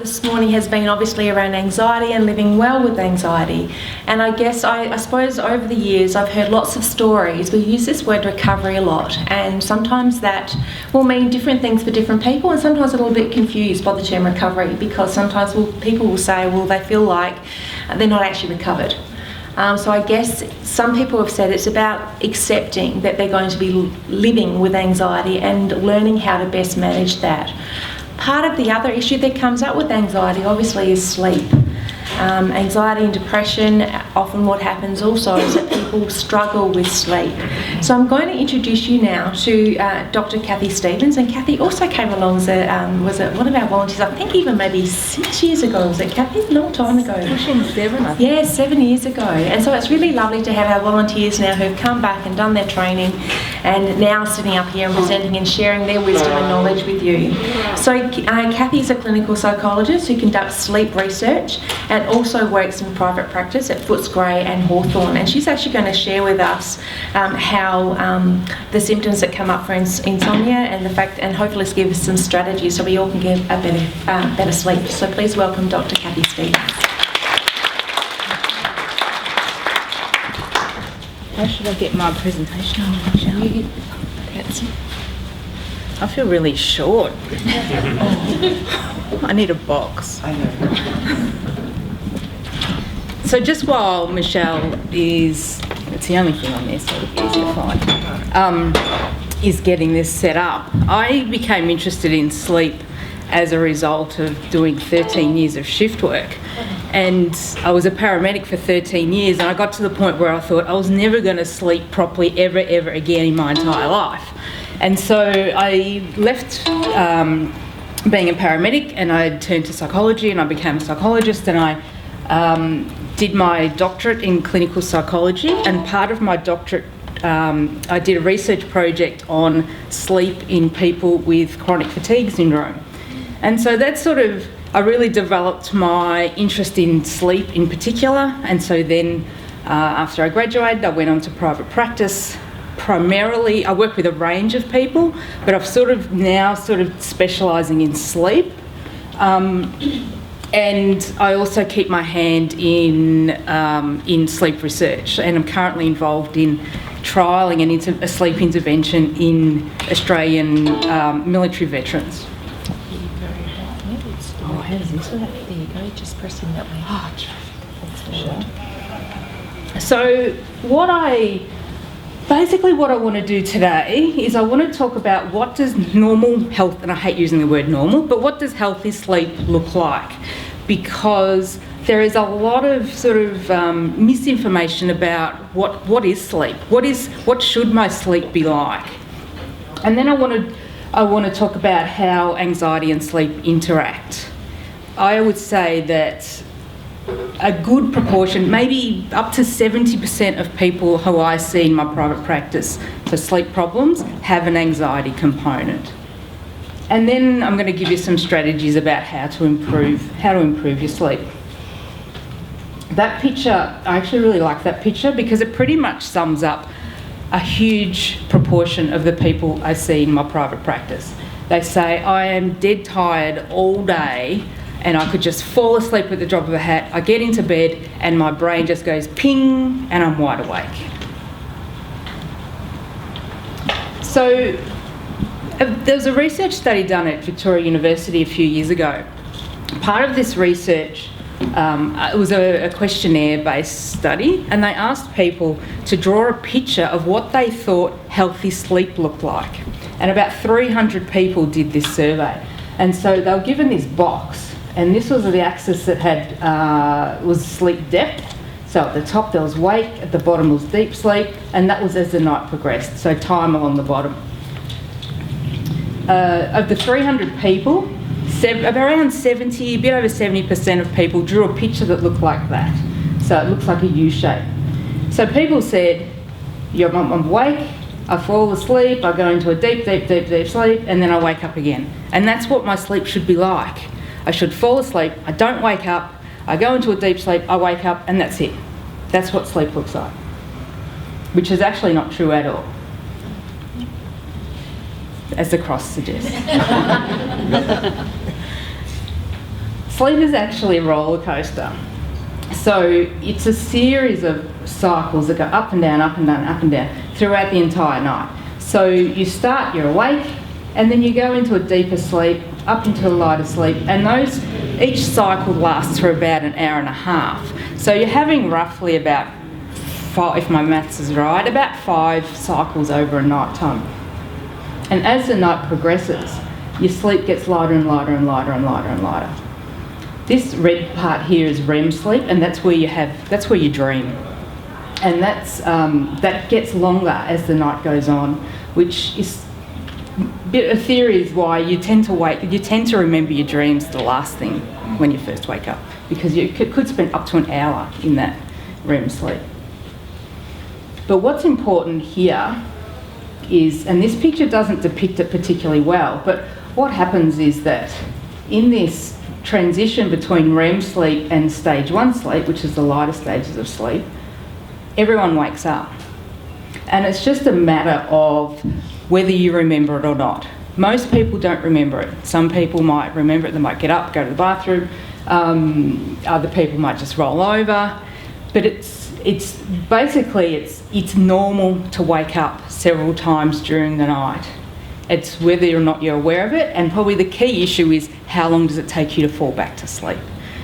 this morning has been obviously around anxiety and living well with anxiety. And I guess, I suppose over the years I've heard lots of stories. We use this word recovery a lot, and sometimes that will mean different things for different people, and sometimes a little bit confused by the term recovery, because sometimes people will say, well, they feel like they're not actually recovered. So I guess some people have said it's about accepting that they're going to be living with anxiety and learning how to best manage that. Part of the other issue that comes up with anxiety obviously is sleep. Anxiety and depression, often what happens also is that people struggle with sleep. So I'm going to introduce you now to Dr. Cathy Stevens, and Cathy also came along as was one of our volunteers, I think even maybe 6 years ago. Was it, Cathy? A long time ago. Pushing 7, I think. Yeah, 7 years ago. And so it's really lovely to have our volunteers now who've come back and done their training and now sitting up here and presenting and sharing their wisdom and knowledge with you. So Cathy's a clinical psychologist who conducts sleep research and also works in private practice at Footscray and Hawthorn, and she's actually going to share with us how the symptoms that come up for insomnia and the fact, and hopefully give us some strategies so we all can get a better sleep. So please welcome Dr. Cathy Stevens. How should I get my presentation on, Michelle? I feel really short. I need a box. I know. So just while Michelle is, it's the only thing on there, so it'll be easy to find, is getting this set up, I became interested in sleep as a result of doing 13 years of shift work. And I was a paramedic for 13 years, and I got to the point where I thought I was never going to sleep properly ever again in my entire life. And so I left being a paramedic, and I turned to psychology, and I became a psychologist, and I did my doctorate in clinical psychology, and part of my doctorate I did a research project on sleep in people with chronic fatigue syndrome. And so that sort of, I really developed my interest in sleep in particular, and so then after I graduated I went on to private practice. Primarily I work with a range of people, but I've sort of now specialising in sleep. And I also keep my hand in sleep research, and I'm currently involved in trialling a sleep intervention in Australian military veterans. There you go. Oh, how does this work? There you go, just pressing that way. Oh, that's for sure. So what I want to do today is I want to talk about what does normal health, and I hate using the word normal, but what does healthy sleep look like? Because there is a lot of misinformation about what is sleep, what should my sleep be like, and then I want to talk about how anxiety and sleep interact. I would say that a good proportion, maybe up to 70% of people who I see in my private practice for sleep problems have an anxiety component. And then I'm going to give you some strategies about how to improve your sleep. That picture, I actually really like that picture because it pretty much sums up a huge proportion of the people I see in my private practice. They say, I am dead tired all day and I could just fall asleep at the drop of a hat. I get into bed and my brain just goes ping and I'm wide awake. So there was a research study done at Victoria University a few years ago. Part of this research, it was a questionnaire-based study, and they asked people to draw a picture of what they thought healthy sleep looked like. And about 300 people did this survey. And so they were given this box, and this was the axis that was sleep depth. So at the top there was wake, at the bottom was deep sleep, and that was as the night progressed, so time along the bottom. Of the 300 people, around 70, a bit over 70% of people drew a picture that looked like that. So it looks like a U shape. So people said, I'm awake, I fall asleep, I go into a deep sleep, and then I wake up again. And that's what my sleep should be like. I should fall asleep, I don't wake up, I go into a deep sleep, I wake up, and that's it. That's what sleep looks like. Which is actually not true at all, as the cross suggests. Sleep is actually a roller coaster. So it's a series of cycles that go up and down, up and down, up and down throughout the entire night. So you start, you're awake, and then you go into a deeper sleep, up into a lighter sleep, and each cycle lasts for about an hour and a half. So you're having roughly about 5, if my maths is right, about 5 cycles over a night time. And as the night progresses, your sleep gets lighter and lighter and lighter and lighter and lighter. This red part here is REM sleep, and that's where you dream. And that gets longer as the night goes on, which is a theory is why you tend to remember your dreams the last thing when you first wake up, because you could spend up to an hour in that REM sleep. But what's important here is, and this picture doesn't depict it particularly well, but what happens is that in this transition between REM sleep and stage 1 sleep, which is the lighter stages of sleep, everyone wakes up. And it's just a matter of whether you remember it or not. Most people don't remember it. Some people might remember it, they might get up, go to the bathroom. Other people might just roll over. But it's basically normal to wake up several times during the night. It's whether or not you're aware of it, and probably the key issue is how long does it take you to fall back to sleep.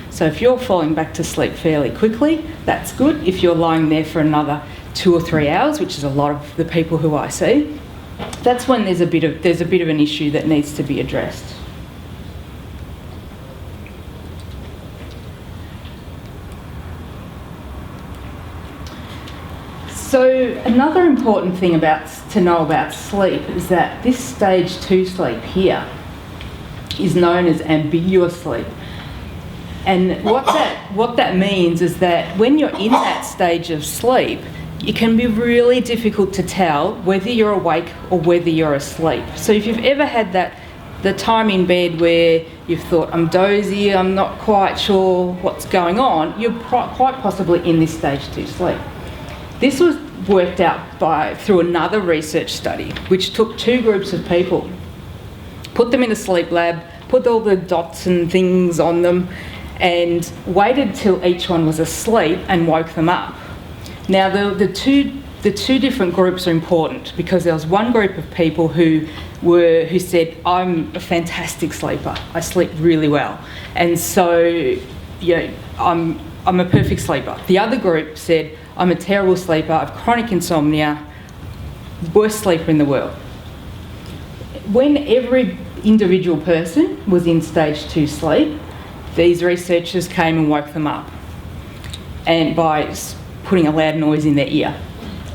So if you're falling back to sleep fairly quickly, that's good. If you're lying there for another 2 or 3 hours, which is a lot of the people who I see, that's when there's a bit of an issue that needs to be addressed. So another important thing to know about sleep is that this stage 2 sleep here is known as ambiguous sleep. And what that means is that when you're in that stage of sleep, it can be really difficult to tell whether you're awake or whether you're asleep. So if you've ever had the time in bed where you've thought, I'm dozy, I'm not quite sure what's going on, you're quite possibly in this stage 2 sleep. This was worked out through another research study, which took 2 groups of people, put them in a sleep lab, put all the dots and things on them, and waited till each one was asleep and woke them up. Now, the two different groups are important, because there was one group of people who said, I'm a fantastic sleeper, I sleep really well, and so I'm a perfect sleeper. The other group said, I'm a terrible sleeper, I have chronic insomnia, worst sleeper in the world. When every individual person was in stage 2 sleep, these researchers came and woke them up, and by putting a loud noise in their ear.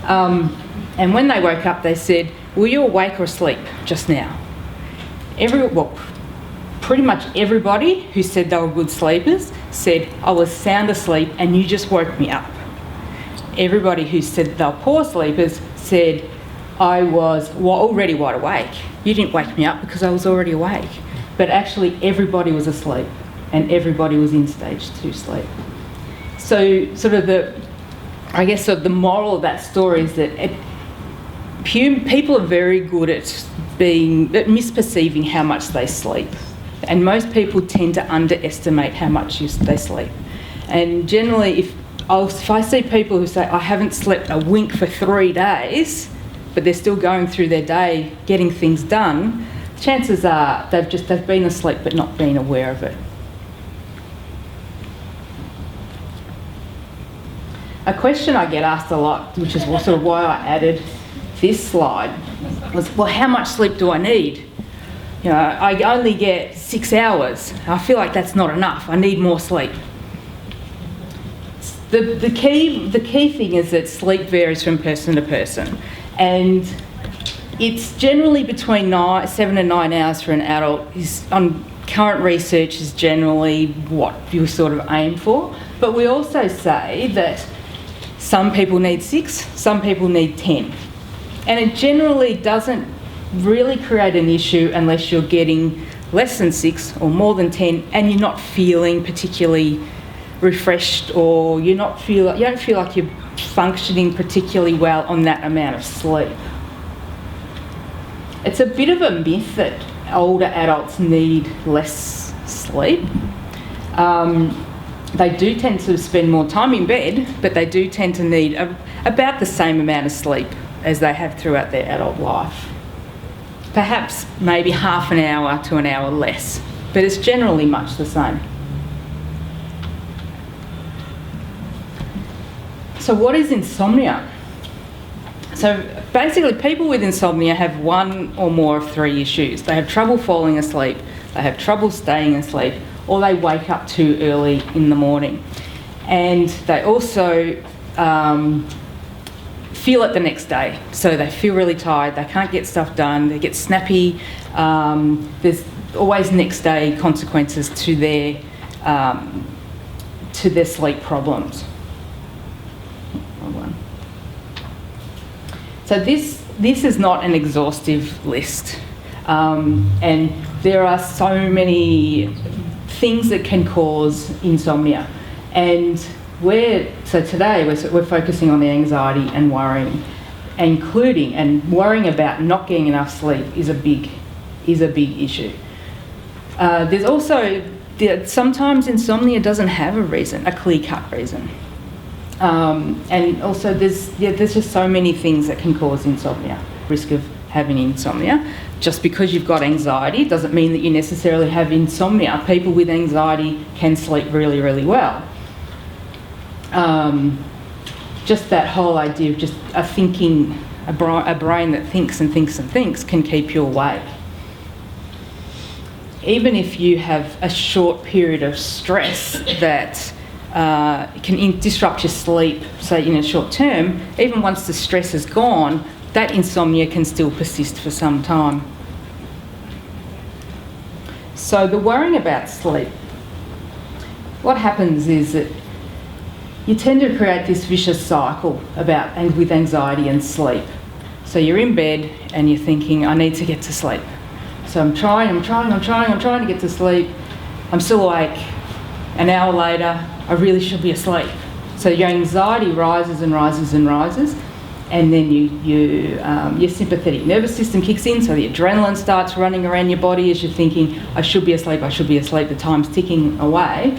And when they woke up, they said, were you awake or asleep just now? Pretty much everybody who said they were good sleepers said, I was sound asleep and you just woke me up. Everybody who said they were poor sleepers said, I was already wide awake. You didn't wake me up because I was already awake. But actually everybody was asleep and everybody was in stage 2 sleep. So the moral of that story is that people are very good at misperceiving how much they sleep. And most people tend to underestimate how much they sleep. And generally, if I see people who say, I haven't slept a wink for 3 days, but they're still going through their day getting things done, chances are they've been asleep but not been aware of it. A question I get asked a lot, which is sort of why I added this slide, was, well, how much sleep do I need? I only get 6 hours. I feel like that's not enough. I need more sleep. The key thing is that sleep varies from person to person, and it's generally between 7 and 9 hours for an adult. On current research is generally what you sort of aim for, but we also say that some people need 6, some people need 10, and it generally doesn't really create an issue unless you're getting less than 6 or more than 10 and you're not feeling particularly refreshed, or you don't feel like you're functioning particularly well on that amount of sleep. It's a bit of a myth that older adults need less sleep. They do tend to spend more time in bed, but they do tend to need about the same amount of sleep as they have throughout their adult life. Perhaps maybe half an hour to an hour less, but it's generally much the same. So what is insomnia? So basically people with insomnia have one or more of three issues. They have trouble falling asleep, they have trouble staying asleep, or they wake up too early in the morning. And they also feel it the next day. So they feel really tired, they can't get stuff done, they get snappy. There's always next day consequences to their sleep problems. So this is not an exhaustive list, and there are so many things that can cause insomnia, and today we're focusing on the anxiety and worrying, and worrying about not getting enough sleep is a big issue. There's also sometimes insomnia doesn't have a clear-cut reason. And also there's just so many things that can cause insomnia. Risk of having insomnia. Just because you've got anxiety doesn't mean that you necessarily have insomnia. People with anxiety can sleep really, really well. Just that whole idea of just a brain that thinks and thinks and thinks can keep you awake. Even if you have a short period of stress that can disrupt your sleep, say in a short term, even once the stress is gone, that insomnia can still persist for some time. So the worrying about sleep, what happens is that you tend to create this vicious cycle with anxiety and sleep. So you're in bed and you're thinking, I need to get to sleep. So I'm trying to get to sleep. I'm still awake. An hour later, I really should be asleep. So your anxiety rises and rises and rises, and then your sympathetic nervous system kicks in, so the adrenaline starts running around your body as you're thinking, I should be asleep, the time's ticking away.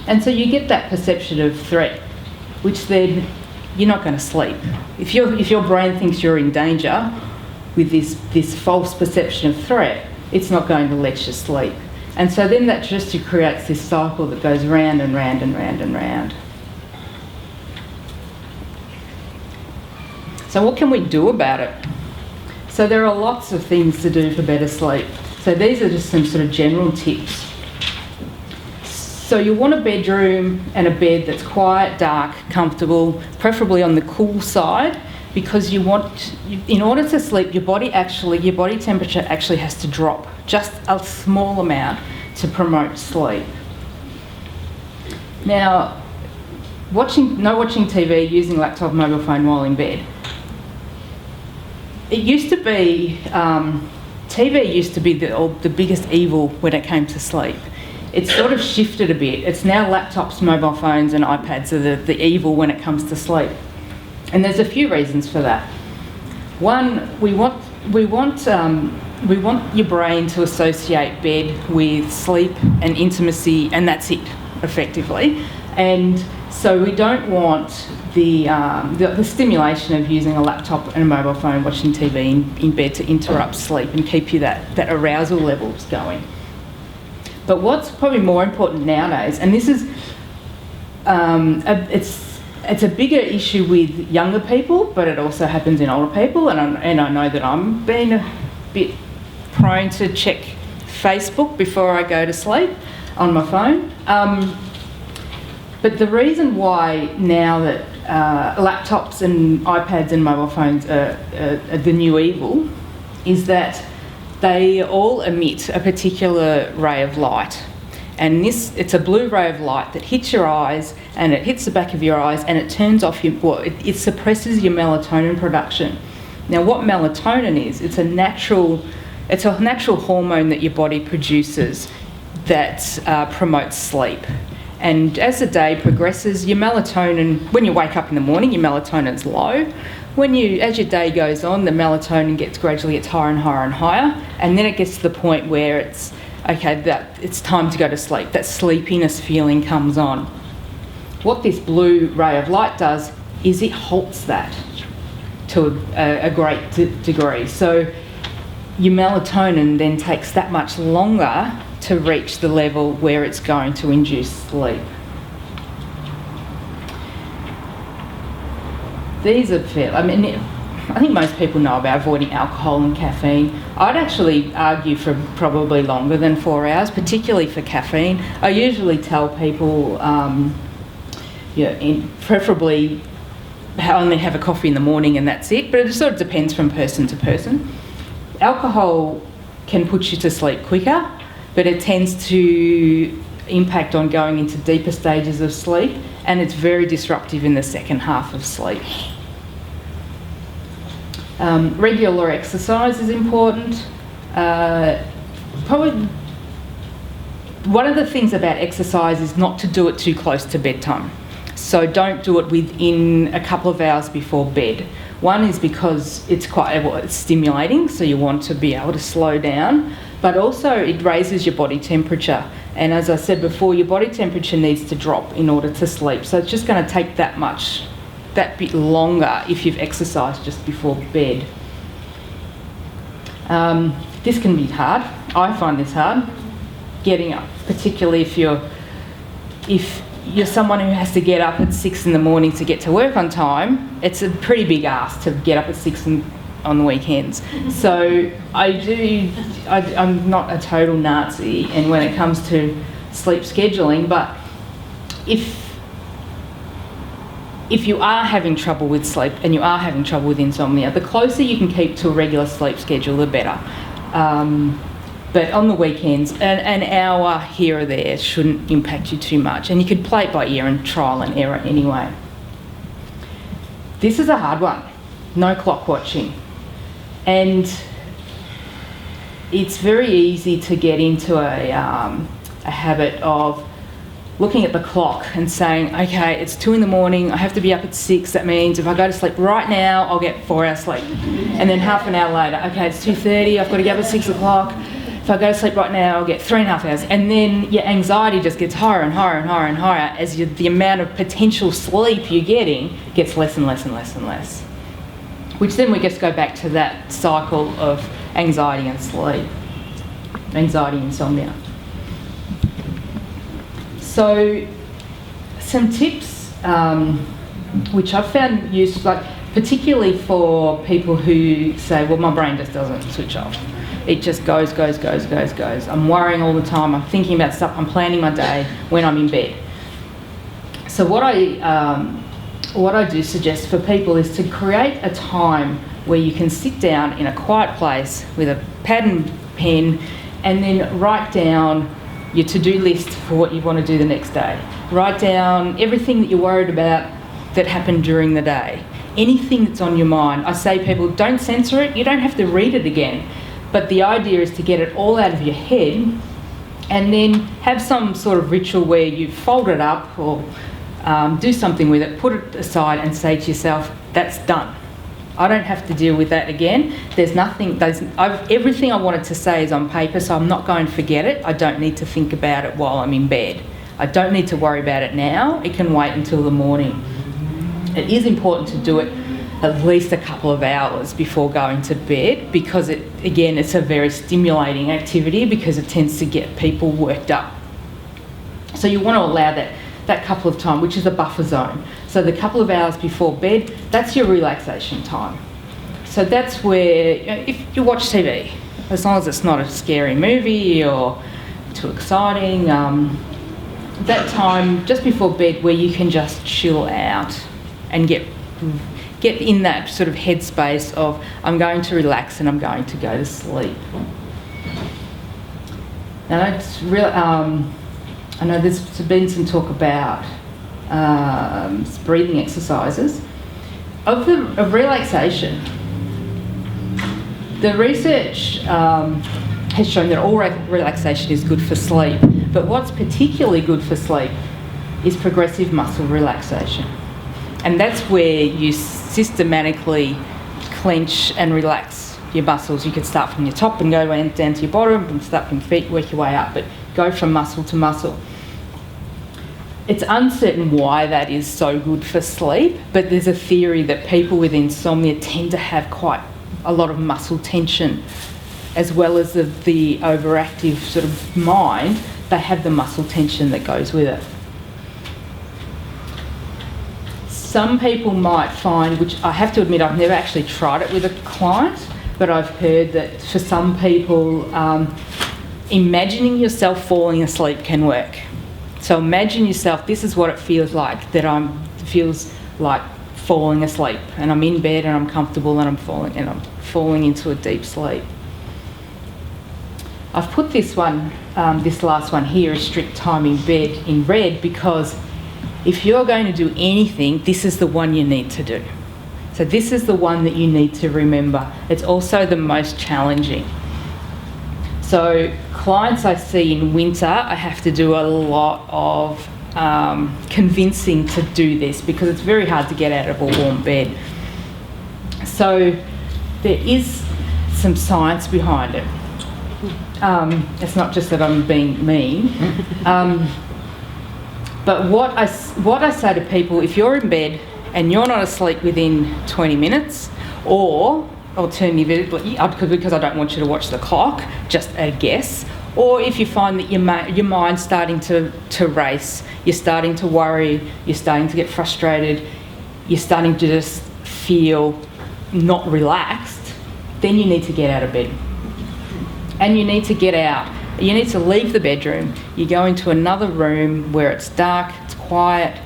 And so you get that perception of threat, which then you're not going to sleep. If your brain thinks you're in danger with this false perception of threat, it's not going to let you sleep. And so then that just creates this cycle that goes round and round and round and round. So what can we do about it? So there are lots of things to do for better sleep. So these are just some sort of general tips. So you want a bedroom and a bed that's quiet, dark, comfortable, preferably on the cool side, because in order to sleep, your body temperature actually has to drop just a small amount to promote sleep. Now, no watching TV, using laptop, mobile phone while in bed. It used to be, TV used to be the biggest evil when it came to sleep. It's sort of shifted a bit. It's now laptops, mobile phones and iPads are the evil when it comes to sleep. And there's a few reasons for that. One, we want your brain to associate bed with sleep and intimacy, and that's it, effectively. And so we don't want the stimulation of using a laptop and a mobile phone, watching TV in bed to interrupt sleep and keep you that arousal levels going. But what's probably more important nowadays, and this is it's a bigger issue with younger people, but it also happens in older people, and I know that I'm being a bit prone to check Facebook before I go to sleep on my phone. But the reason why now that laptops and iPads and mobile phones are the new evil is that they all emit a particular ray of light. And it's a blue ray of light that hits your eyes, and it hits the back of your eyes, and it turns off it suppresses your melatonin production. Now, what melatonin is, it's a natural hormone that your body produces that promotes sleep. And as the day progresses, your melatonin, when you wake up in the morning, your melatonin's low. As your day goes on, the melatonin gradually gets higher and higher and higher, and then it gets to the point where it's okay, that it's time to go to sleep. That sleepiness feeling comes on. What this blue ray of light does is it halts that to a great degree. So your melatonin then takes that much longer to reach the level where it's going to induce sleep. These are fair. I think most people know about avoiding alcohol and caffeine. I'd actually argue for probably longer than 4 hours, particularly for caffeine. I usually tell people, preferably only have a coffee in the morning and that's it, but it sort of depends from person to person. Alcohol can put you to sleep quicker, but it tends to impact on going into deeper stages of sleep, and it's very disruptive in the second half of sleep. Regular exercise is important. Probably one of the things about exercise is not to do it too close to bedtime. So don't do it within a couple of hours before bed. One is because it's it's stimulating, so you want to be able to slow down, but also it raises your body temperature. And as I said before, your body temperature needs to drop in order to sleep. So it's just going to take that bit longer if you've exercised just before bed. This can be hard. I find this hard, getting up, particularly if you're someone who has to get up at 6 in the morning to get to work on time. It's a pretty big ask to get up at 6 on the weekends. So I'm not a total Nazi, and when it comes to sleep scheduling, but if you are having trouble with sleep and you are having trouble with insomnia, the closer you can keep to a regular sleep schedule, the better. But on the weekends, an hour here or there shouldn't impact you too much. And you could play it by ear and trial and error anyway. This is a hard one. No clock watching. And it's very easy to get into a habit of looking at the clock and saying, okay, it's 2 in the morning, I have to be up at 6, that means if I go to sleep right now, I'll get 4 hours sleep. And then half an hour later, okay, it's 2:30, I've got to get up at 6 o'clock. If I go to sleep right now, I'll get 3.5 hours. And then your anxiety just gets higher and higher and higher and higher as the amount of potential sleep you're getting gets less and less and less and less. Which then we just go back to that cycle of anxiety and sleep. Anxiety, insomnia. So some tips which I've found useful, like particularly for people who say, well, my brain just doesn't switch off. It just goes. I'm worrying all the time, I'm thinking about stuff, I'm planning my day when I'm in bed. So what I do suggest for people is to create a time where you can sit down in a quiet place with a pad and pen and then write down your to-do list for what you want to do the next day. Write down everything that you're worried about that happened during the day. Anything that's on your mind. I say people, don't censor it, you don't have to read it again. But the idea is to get it all out of your head and then have some sort of ritual where you fold it up or do something with it, put it aside and say to yourself, that's done. I don't have to deal with that again. Everything I wanted to say is on paper, so I'm not going to forget it. I don't need to think about it while I'm in bed. I don't need to worry about it now. It can wait until the morning. It is important to do it at least a couple of hours before going to bed because it's a very stimulating activity because it tends to get people worked up. So you want to allow that couple of time, which is a buffer zone. So the couple of hours before bed, that's your relaxation time. So that's where, if you watch TV, as long as it's not a scary movie or too exciting, that time just before bed where you can just chill out and get in that sort of headspace of I'm going to relax and I'm going to go to sleep. Now it's real. I know there's been some talk about breathing exercises. Of relaxation, the research has shown that all relaxation is good for sleep, but what's particularly good for sleep is progressive muscle relaxation. And that's where you systematically clench and relax your muscles. You could start from your top and go down to your bottom, and start from feet, work your way up, but go from muscle to muscle. It's uncertain why that is so good for sleep, but there's a theory that people with insomnia tend to have quite a lot of muscle tension, as well as the overactive sort of mind. They have the muscle tension that goes with it. Some people might find, which I have to admit I've never actually tried it with a client, but I've heard that for some people, imagining yourself falling asleep can work. So imagine yourself, this is what it feels like, feels like falling asleep, and I'm in bed and I'm comfortable and I'm falling into a deep sleep. I've put this last one here, a strict time in bed, in red, because if you're going to do anything, this is the one you need to do. So this is the one that you need to remember. It's also the most challenging. So clients I see in winter, I have to do a lot of convincing to do this, because it's very hard to get out of a warm bed. So there is some science behind it. It's not just that I'm being mean. But what I say to people, if you're in bed and you're not asleep within 20 minutes, or alternatively, because I don't want you to watch the clock, just a guess, or if you find that your mind's starting to race, you're starting to worry, you're starting to get frustrated, you're starting to just feel not relaxed, then you need to get out of bed. And you need to get out. You need to leave the bedroom. You go into another room where it's dark, it's quiet,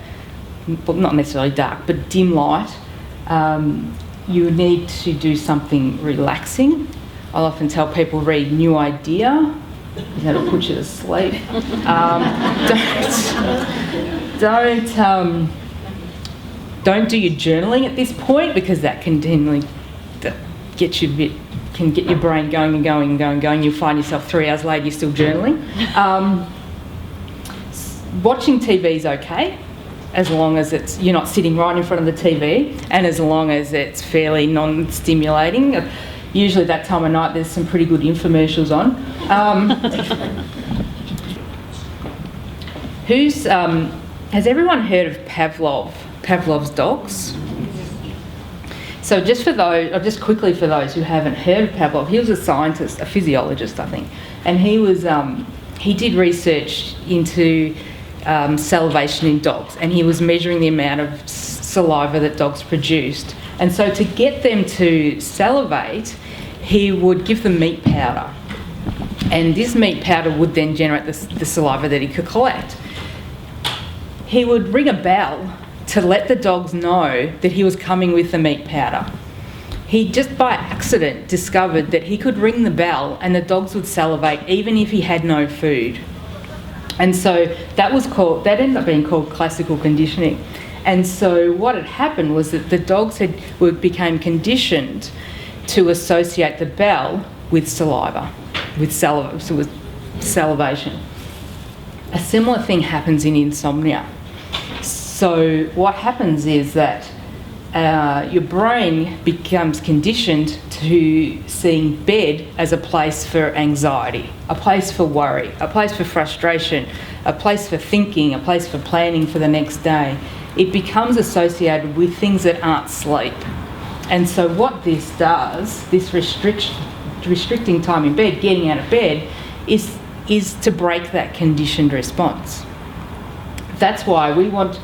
well, not necessarily dark, but dim light. You need to do something relaxing. I'll often tell people, read New Idea, because that'll put you to sleep. Don't do your journaling at this point, because that can generally get you a bit, can get your brain going and going and going and going. You'll find yourself 3 hours later, you're still journaling. Watching TV is okay, as long as you're not sitting right in front of the TV, and as long as it's fairly non-stimulating. Usually that time of night there's some pretty good infomercials on. Has everyone heard of Pavlov's dogs? So just quickly for those who haven't heard of Pavlov, he was a scientist, a physiologist, I think, and he did research into salivation in dogs, and he was measuring the amount of saliva that dogs produced. And so to get them to salivate, he would give them meat powder, and this meat powder would then generate the saliva that he could collect. He would ring a bell to let the dogs know that he was coming with the meat powder. He just by accident discovered that he could ring the bell and the dogs would salivate even if he had no food. And so that ended up being called classical conditioning. And so what had happened was that the dogs became conditioned to associate the bell with saliva, with salivation. A similar thing happens in insomnia. So what happens is that your brain becomes conditioned to seeing bed as a place for anxiety, a place for worry, a place for frustration, a place for thinking, a place for planning for the next day. It becomes associated with things that aren't sleep. And so what this does, this restricting time in bed, getting out of bed, is to break that conditioned response. That's why we want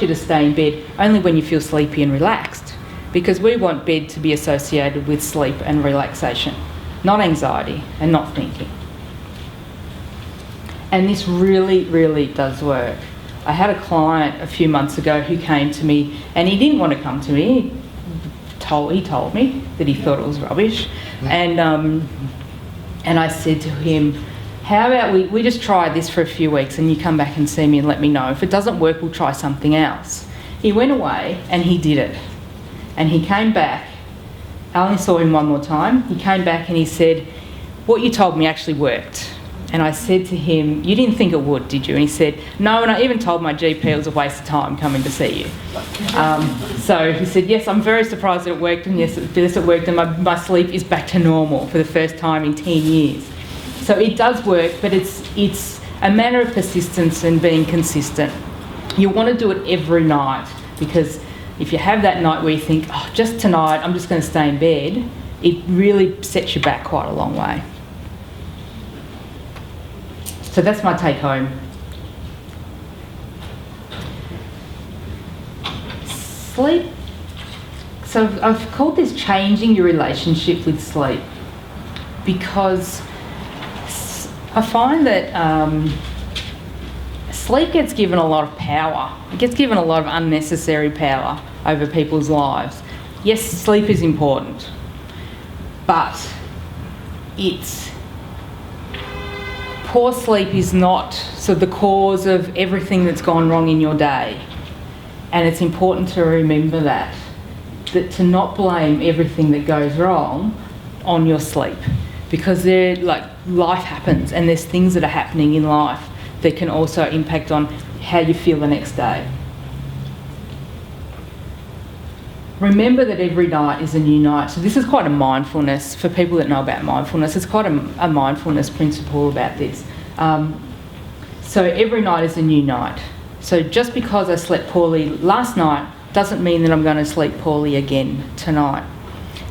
you to stay in bed only when you feel sleepy and relaxed, because we want bed to be associated with sleep and relaxation, not anxiety and not thinking. And this really, really does work. I had a client a few months ago who came to me, and he didn't want to come to me. He told me that he thought it was rubbish. And I said to him, how about we just try this for a few weeks and you come back and see me and let me know. If it doesn't work, we'll try something else. He went away and he did it. And he came back. I only saw him one more time. He came back and he said, what you told me actually worked. And I said to him, you didn't think it would, did you? And he said, no, and I even told my GP it was a waste of time coming to see you. So he said, yes, I'm very surprised that it worked, and yes, it worked, and my sleep is back to normal for the first time in 10 years. So it does work, but it's a matter of persistence and being consistent. You want to do it every night, because if you have that night where you think, oh, just tonight, I'm just going to stay in bed, it really sets you back quite a long way. So that's my take home. Sleep. So I've called this changing your relationship with sleep, because I find that sleep gets given a lot of power. It gets given a lot of unnecessary power over people's lives. Yes, sleep is important, but poor sleep is not the cause of everything that's gone wrong in your day. And it's important to remember that to not blame everything that goes wrong on your sleep, because life happens, and there's things that are happening in life that can also impact on how you feel the next day. Remember that every night is a new night. So this is quite a mindfulness, for people that know about mindfulness, it's quite a mindfulness principle about this. So every night is a new night. So just because I slept poorly last night doesn't mean that I'm going to sleep poorly again tonight.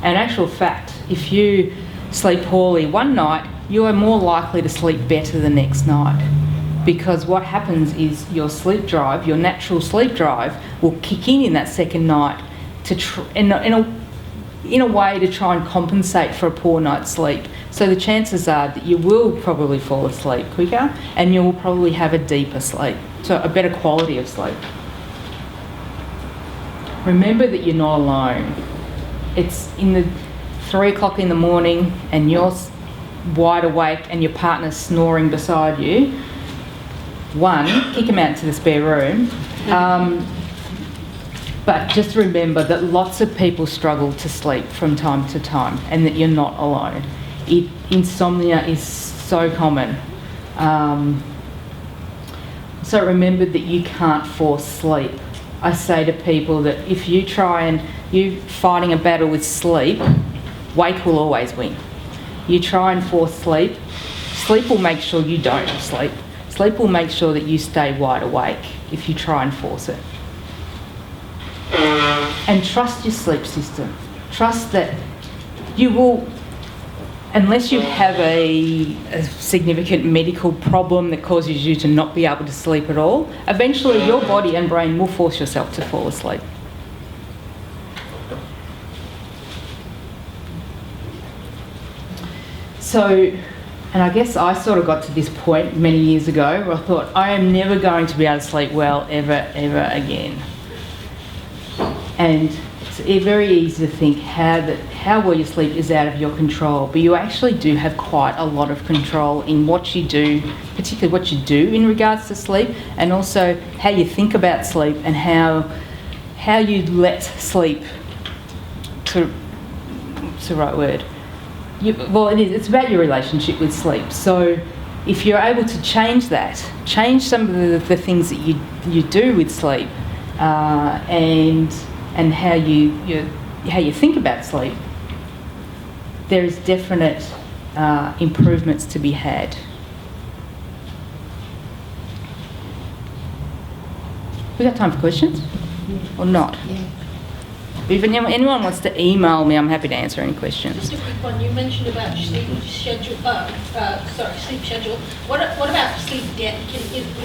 And in actual fact, if you sleep poorly one night, you are more likely to sleep better the next night. Because what happens is your sleep drive, your natural sleep drive, will kick in that second night in a way to try and compensate for a poor night's sleep. So the chances are that you will probably fall asleep quicker, and you will probably have a deeper sleep, so a better quality of sleep. Remember that you're not alone. It's in the 3 o'clock in the morning and you're wide awake and your partner's snoring beside you. One, kick him out to the spare room. But just remember that lots of people struggle to sleep from time to time, and that you're not alone. Insomnia is so common. So remember that you can't force sleep. I say to people that if you try and you're fighting a battle with sleep, wake will always win. You try and force sleep, sleep will make sure you don't sleep. Sleep will make sure that you stay wide awake if you try and force it. And trust your sleep system. Trust that you will, unless you have a significant medical problem that causes you to not be able to sleep at all, eventually your body and brain will force yourself to fall asleep. So, and I guess I sort of got to this point many years ago where I thought, I am never going to be able to sleep well ever again. And it's very easy to think how well you sleep is out of your control, but you actually do have quite a lot of control in what you do, particularly what you do in regards to sleep, and also how you think about sleep and how you let sleep, what's the right word? It's about your relationship with sleep. So if you're able to change some of the things that you do with sleep, and how you think about sleep, there is definite improvements to be had. We got time for questions? Or not? Yeah. If anyone wants to email me, I'm happy to answer any questions. Just a quick one. You mentioned about sleep schedule. Sleep schedule. What about sleep debt?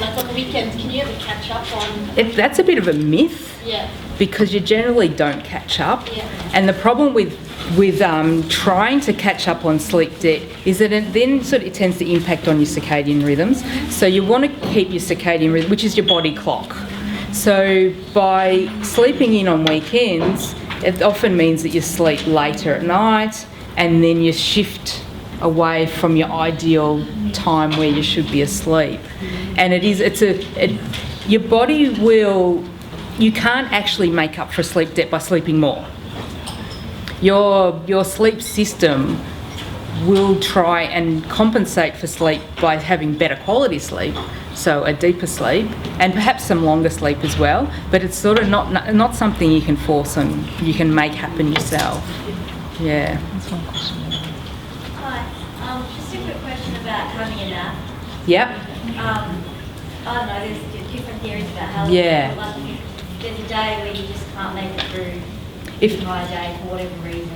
Like on the weekends, can you ever catch up on? That's a bit of a myth. Yeah. Because you generally don't catch up. Yeah. And the problem with trying to catch up on sleep debt is that it then it tends to impact on your circadian rhythms. So you want to keep your circadian rhythm, which is your body clock. So by sleeping in on weekends, it often means that you sleep later at night, and then you shift away from your ideal time where you should be asleep. And your body will. You can't actually make up for sleep debt by sleeping more. Your sleep system will try and compensate for sleep by having better quality sleep, so a deeper sleep, and perhaps some longer sleep as well, but it's sort of not something you can force and you can make happen yourself. Yeah. That's one question. Hi, just a quick question about having a nap. Yep. I don't know, there's different theories about how Yeah. like, there's a day where you just can't make it through If- the entire day for whatever reason.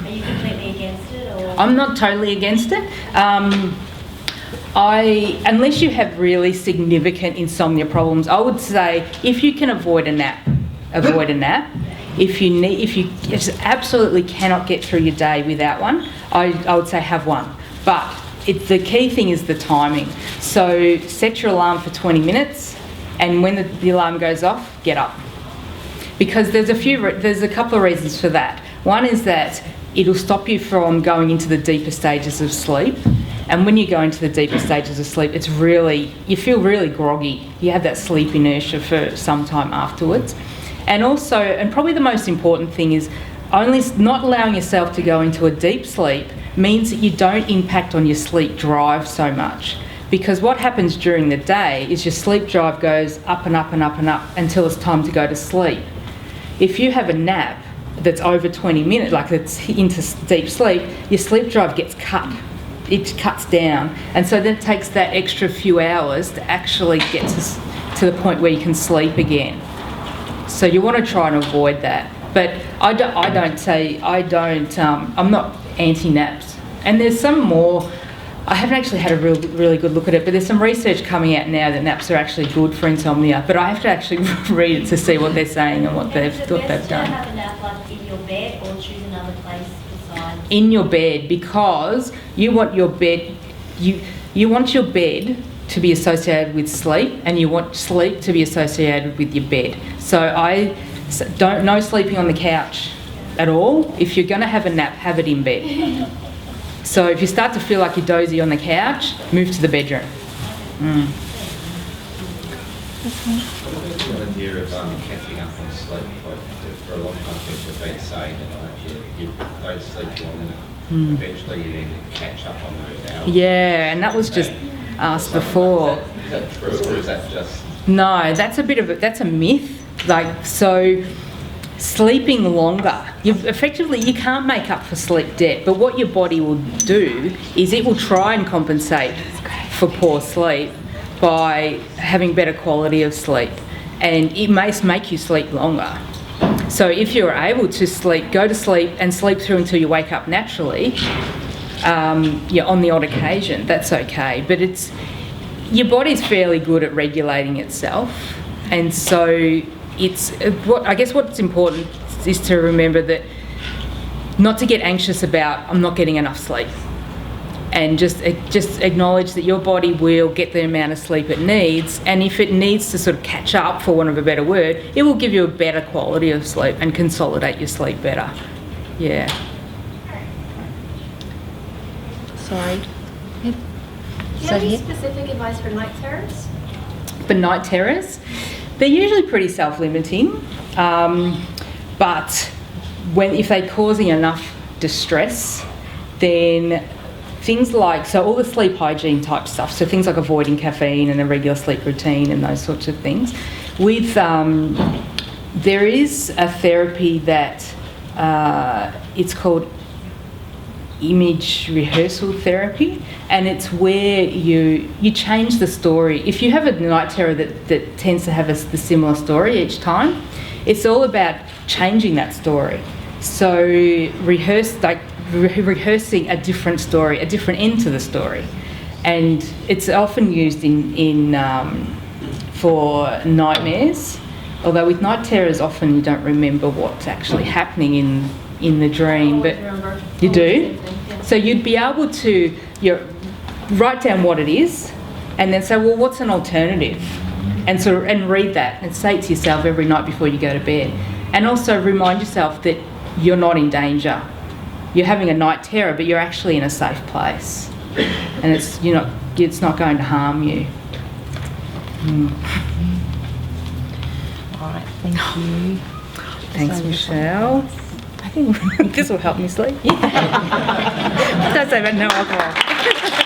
Are you completely against it, or? I'm not totally against it. Unless you have really significant insomnia problems, I would say if you can avoid a nap, avoid a nap. If you just absolutely cannot get through your day without one, I would say have one. But the key thing is the timing. So set your alarm for 20 minutes, and when the alarm goes off, get up. Because there's a couple of reasons for that. One is that it'll stop you from going into the deeper stages of sleep. And when you go into the deeper stages of sleep, you feel really groggy. You have that sleep inertia for some time afterwards. And also, and probably the most important thing is not allowing yourself to go into a deep sleep means that you don't impact on your sleep drive so much. Because what happens during the day is your sleep drive goes up and up and up and up until it's time to go to sleep. If you have a nap that's over 20 minutes, like it's into deep sleep, your sleep drive gets cut. It cuts down. And so then it takes that extra few hours to actually get to the point where you can sleep again. So you want to try and avoid that. But I'm not anti-naps. And there's some more, I haven't actually had a really good look at it, but there's some research coming out now that naps are actually good for insomnia. But I have to actually read it to see what they're saying and what they've done. Is it best to have a nap like in your bed, or choose another place besides? In your bed, because you want your bed, you want your bed to be associated with sleep, and you want sleep to be associated with your bed. So no sleeping on the couch at all. If you're going to have a nap, have it in bed. So if you start to feel like you're dozy on the couch, move to the bedroom. What about the idea of catching up on sleep? Like, for a long time people have been saying that you don't sleep long enough. Eventually you need to catch up on those hours. Yeah, and that was just asked before. Is that true, or is that just... No, that's a myth. Like, so sleeping longer, you can't make up for sleep debt, but what your body will do is it will try and compensate for poor sleep by having better quality of sleep, and it may make you sleep longer. So if you're able to go to sleep and sleep through until you wake up naturally, on the odd occasion, that's okay. But your body's fairly good at regulating itself, and so what's important is to remember that not to get anxious about I'm not getting enough sleep, and just acknowledge that your body will get the amount of sleep it needs, and if it needs to sort of catch up, for want of a better word, it will give you a better quality of sleep and consolidate your sleep better. Yeah. Sorry. Do you have any specific advice for night terrors? For night terrors, they're usually pretty self-limiting, but if they're causing enough distress, then things like, so all the sleep hygiene type stuff, so things like avoiding caffeine and a regular sleep routine and those sorts of things. There is a therapy that it's called image rehearsal therapy, and it's where you change the story. If you have a night terror that tends to have the similar story each time, it's all about changing that story. So rehearsing a different story, a different end to the story, and it's often used for nightmares. Although with night terrors, often you don't remember what's actually happening in the dream, but you do. So you'd be able to write down what it is, and then say, well, what's an alternative? And read that and say it to yourself every night before you go to bed. And also remind yourself that you're not in danger. You're having a night terror, but you're actually in a safe place, and it's not going to harm you. All right, thank you. Thanks, Michelle. This will help me sleep. Don't say about no alcohol.